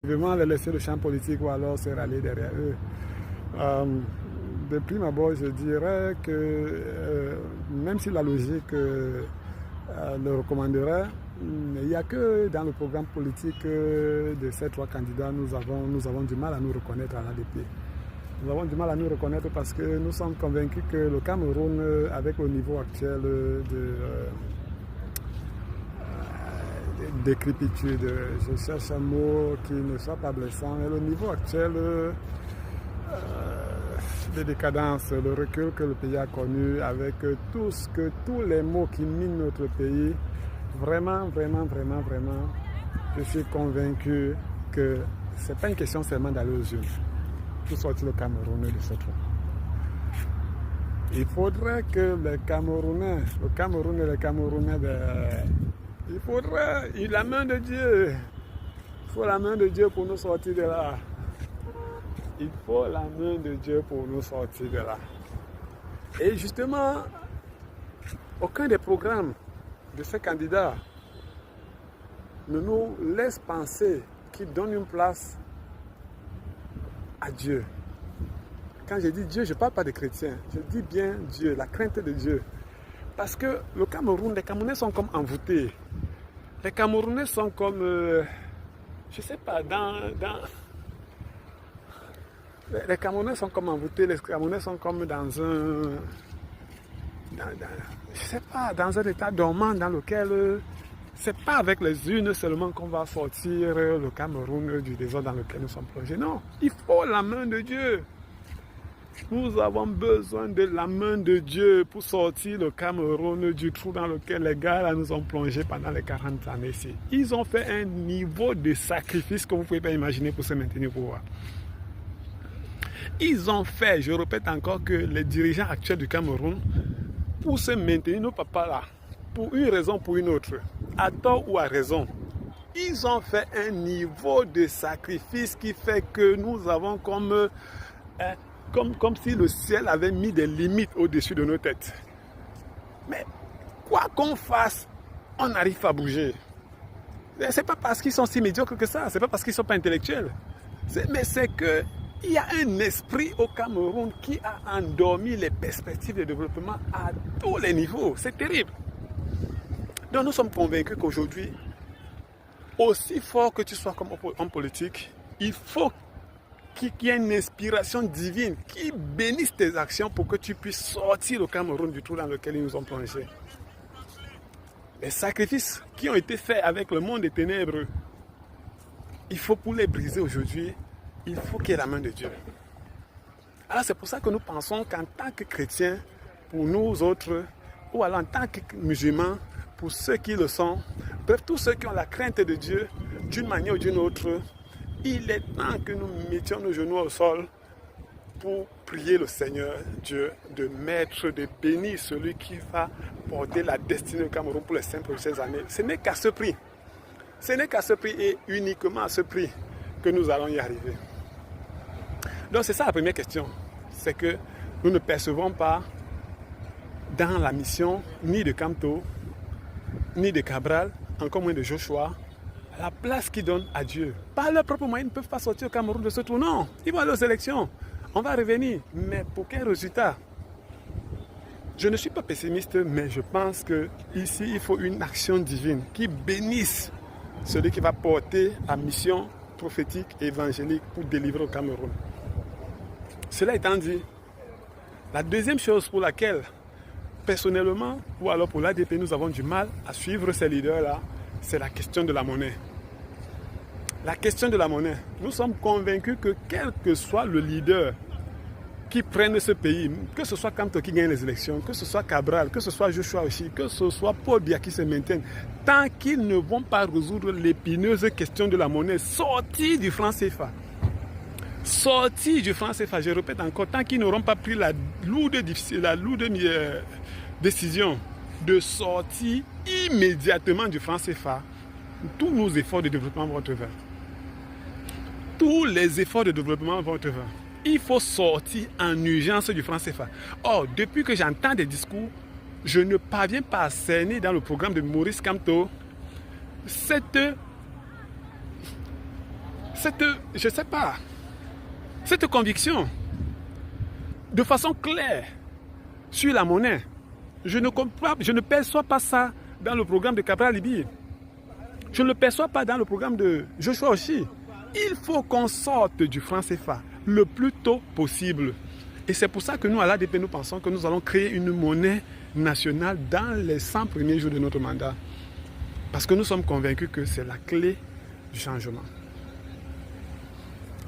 Vraiment les laisser le champ politique ou alors se rallier derrière eux. De prime abord, je dirais que même si la logique le recommanderait, il n'y a que dans le programme politique de ces trois candidats, nous avons du mal à nous reconnaître à l'ADP. Nous avons du mal à nous reconnaître parce que nous sommes convaincus que le Cameroun, avec le niveau actuel de décrépitude, je cherche un mot qui ne soit pas blessant, mais le niveau actuel de décadence, le recul que le pays a connu, avec tous les maux qui minent notre pays, vraiment, je suis convaincu que ce n'est pas une question seulement d'aller aux urnes pour sortir le Cameroun de ce trou. Il faudrait que les Camerounais, le Cameroun et les Camerounais, il faudrait la main de Dieu. Il faut la main de Dieu pour nous sortir de là. Il faut la main de Dieu pour nous sortir de là. Et justement, aucun des programmes de ces candidats ne nous laisse penser qu'ils donnent une place à Dieu. Quand je dis Dieu, je ne parle pas des chrétiens. Je dis bien Dieu, la crainte de Dieu. Parce que le Cameroun, les Camerounais sont comme envoûtés. Les Camerounais sont comme, je ne sais pas, les Camerounais sont comme envoûtés, les Camerounais sont comme dans un état dormant dans lequel c'est pas avec les urnes seulement qu'on va sortir le Cameroun du désordre dans lequel nous sommes plongés. Non, il faut la main de Dieu. Nous avons besoin de la main de Dieu pour sortir le Cameroun du trou dans lequel les gars là, nous ont plongés pendant les 40 années ici. Ils ont fait un niveau de sacrifice que vous ne pouvez pas imaginer pour se maintenir au pouvoir. Ils ont fait, je répète encore, que les dirigeants actuels du Cameroun, pour se maintenir, nos papas là, pour une raison ou pour une autre, à tort ou à raison, ils ont fait un niveau de sacrifice qui fait que nous avons comme si le ciel avait mis des limites au-dessus de nos têtes. Mais quoi qu'on fasse, on n'arrive pas à bouger. C'est pas parce qu'ils sont si médiocres que ça, c'est pas parce qu'ils ne sont pas intellectuels. Mais c'est que il y a un esprit au Cameroun qui a endormi les perspectives de développement à tous les niveaux. C'est terrible. Donc nous sommes convaincus qu'aujourd'hui, aussi fort que tu sois comme homme politique, il faut qu'il y ait une inspiration divine qui bénisse tes actions pour que tu puisses sortir le Cameroun du trou dans lequel ils nous ont plongés. Les sacrifices qui ont été faits avec le monde des ténèbres, il faut pour les briser aujourd'hui, il faut qu'il y ait la main de Dieu. Alors c'est pour ça que nous pensons qu'en tant que chrétiens, pour nous autres, ou alors en tant que musulmans, pour ceux qui le sont, bref, tous ceux qui ont la crainte de Dieu, d'une manière ou d'une autre, il est temps que nous mettions nos genoux au sol pour prier le Seigneur Dieu de mettre, de bénir celui qui va porter la destinée au Cameroun pour les 5 prochaines années. Ce n'est qu'à ce prix. Ce n'est qu'à ce prix et uniquement à ce prix que nous allons y arriver. Donc c'est ça la première question. C'est que nous ne percevons pas dans la mission ni de Kamto, ni de Cabral, encore moins de Joshua, la place qu'ils donnent à Dieu. Par leurs propres moyens, ils ne peuvent pas sortir au Cameroun de ce trou. Non, ils vont aller aux élections. On va revenir. Mais pour quel résultat? Je ne suis pas pessimiste, mais je pense qu'ici, il faut une action divine qui bénisse celui qui va porter la mission prophétique et évangélique pour délivrer au Cameroun. Cela étant dit, la deuxième chose pour laquelle, personnellement, ou alors pour l'ADP, nous avons du mal à suivre ces leaders-là, c'est la question de la monnaie. La question de la monnaie. Nous sommes convaincus que quel que soit le leader qui prenne ce pays, que ce soit Kamto qui gagne les élections, que ce soit Cabral, que ce soit Joshua aussi, que ce soit Paul Biya qui se maintienne, tant qu'ils ne vont pas résoudre l'épineuse question de la monnaie, sortie du franc CFA. Sortie du franc CFA, je répète encore, tant qu'ils n'auront pas pris la lourde décision de sortir immédiatement du franc CFA, tous nos efforts de développement vont être vains. Tous les efforts de développement vont être vains. Il faut sortir en urgence du franc CFA. Or, depuis que j'entends des discours, je ne parviens pas à cerner dans le programme de Maurice Kamto je sais pas, cette conviction de façon claire sur la monnaie. Je ne perçois pas ça dans le programme de Cabral Libye. Je ne le perçois pas dans le programme de Joshua Oshie. Il faut qu'on sorte du franc CFA le plus tôt possible. Et c'est pour ça que nous, à l'ADP, nous pensons que nous allons créer une monnaie nationale dans les 100 premiers jours de notre mandat. Parce que nous sommes convaincus que c'est la clé du changement.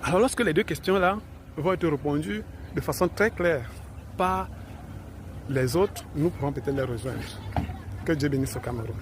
Alors lorsque les deux questions-là vont être répondues de façon très claire par les autres, nous pourrons peut-être les rejoindre. Que Dieu bénisse au Cameroun.